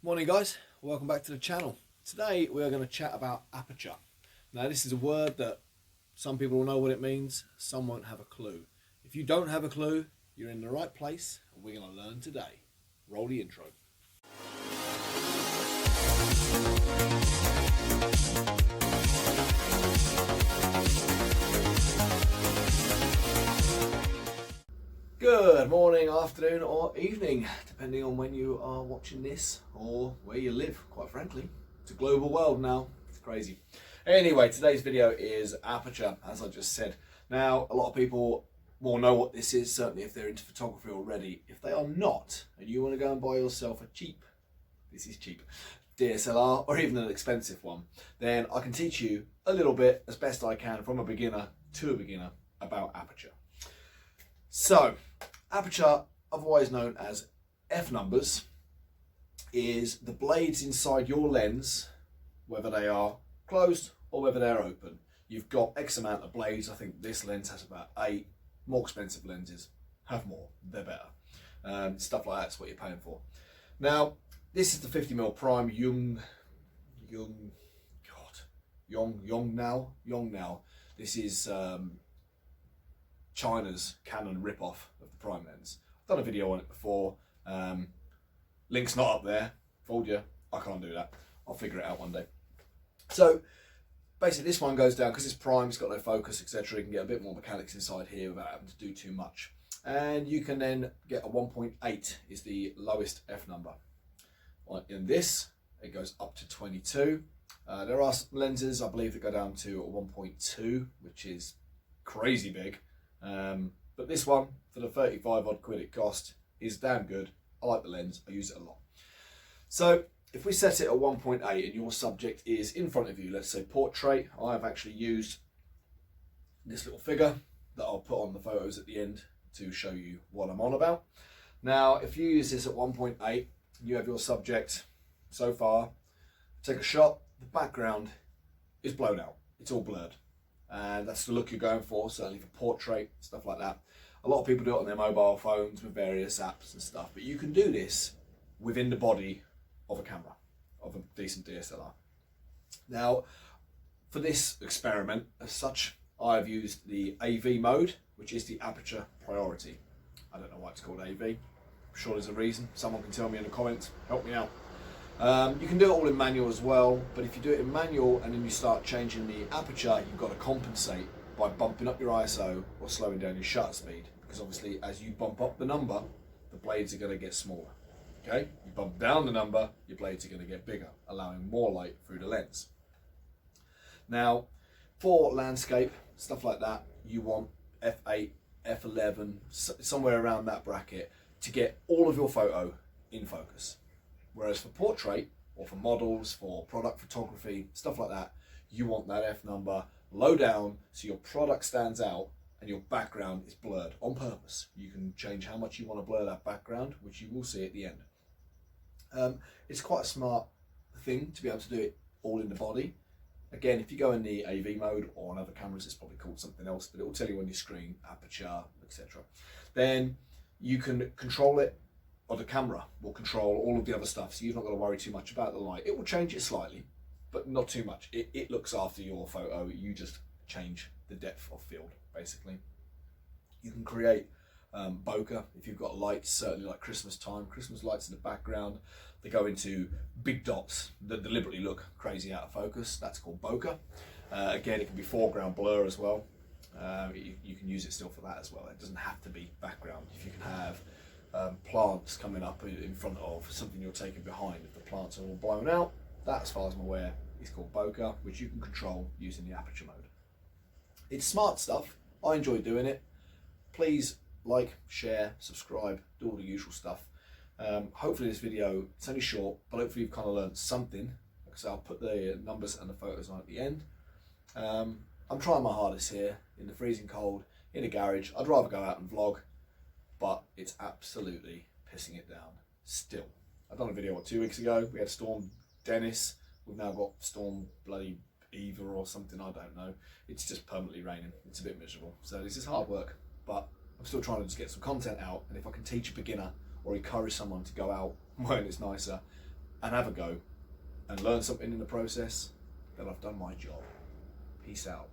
Morning guys, welcome back to the channel. Today we are going to chat about aperture. Now this is a word that some people will know what it means, some won't have a clue. If you don't have a clue, you're in the right place and we're going to learn today. Roll the intro. Good morning, afternoon or evening, depending on when you are watching this or where you live, quite frankly. It's a global world now, it's crazy. Anyway, today's video is aperture, as I just said. Now, a lot of people will know what this is, certainly if they're into photography already. If they are not, and you want to go and buy yourself a cheap DSLR or even an expensive one, then I can teach you a little bit, as best I can, from a beginner to a beginner about aperture. So, aperture, otherwise known as F numbers, is the blades inside your lens, whether they are closed or whether they're open. You've got X amount of blades. I think this lens has about 8. More expensive lenses have more, they're better. Stuff like that's what you're paying for. Now, this is the 50mm prime Yongnao. This is China's Canon rip-off of the prime lens. I've done a video on it before. Link's not up there. Fooled you. I can't do that. I'll figure it out one day. So basically this one goes down because it's prime, it's got no focus, etc. You can get a bit more mechanics inside here without having to do too much. And you can then get a 1.8 is the lowest F number. In this, it goes up to 22. There are some lenses, I believe, that go down to a 1.2, which is crazy big. But this one, for the 35 odd quid it cost, is damn good. I like the lens, I use it a lot. So if we set it at 1.8 and your subject is in front of you, let's say portrait, I've actually used this little figure that I'll put on the photos at the end to show you what I'm on about. Now, if you use this at 1.8, you have your subject so far, take a shot, the background is blown out, it's all blurred. And that's the look you're going for, certainly for portrait, stuff like that. A lot of people do it on their mobile phones with various apps and stuff, but you can do this within the body of a camera, of a decent DSLR. Now, for this experiment, as such, I've used the AV mode, which is the aperture priority. I don't know why it's called AV. I'm sure there's a reason. Someone can tell me in the comments, help me out. You can do it all in manual as well, but if you do it in manual and then you start changing the aperture, you've got to compensate by bumping up your ISO or slowing down your shutter speed, because obviously as you bump up the number, the blades are going to get smaller. Okay, you bump down the number, your blades are going to get bigger, allowing more light through the lens. Now, for landscape, stuff like that, you want f8, f11, somewhere around that bracket to get all of your photo in focus. Whereas for portrait, or for models, for product photography, stuff like that, you want that F number low down so your product stands out and your background is blurred on purpose. You can change how much you want to blur that background, which you will see at the end. It's quite a smart thing to be able to do it all in the body. Again, if you go in the AV mode, or on other cameras it's probably called something else, but it will tell you on your screen, aperture, etc. Then you can control it, or the camera will control all of the other stuff, so you've not got to worry too much about the light. It will change it slightly, but not too much. It looks after your photo. You just change the depth of field, basically. You can create bokeh if you've got lights, certainly like Christmas time. Christmas lights in the background, they go into big dots that deliberately look crazy out of focus. That's called bokeh. Again, it can be foreground blur as well. You can use it still for that as well. It doesn't have to be background. If you can have plants coming up in front of something you're taking behind, if the plants are all blown out, that, as far as I'm aware, is called bokeh, which you can control using the aperture mode. It's smart stuff. I enjoy doing it. Please like, share, subscribe, do all the usual stuff. Hopefully this video, it's only short, but hopefully you've kind of learned something, because I'll put the numbers and the photos on at the end. I'm trying my hardest here in the freezing cold in a garage. I'd rather go out and vlog, but it's absolutely pissing it down still. I've done a video 2 weeks ago. We had Storm Dennis. We've now got Storm bloody Eva or something, I don't know. It's just permanently raining. It's a bit miserable. So this is hard work, but I'm still trying to just get some content out. And if I can teach a beginner or encourage someone to go out when it's nicer and have a go and learn something in the process, then I've done my job. Peace out.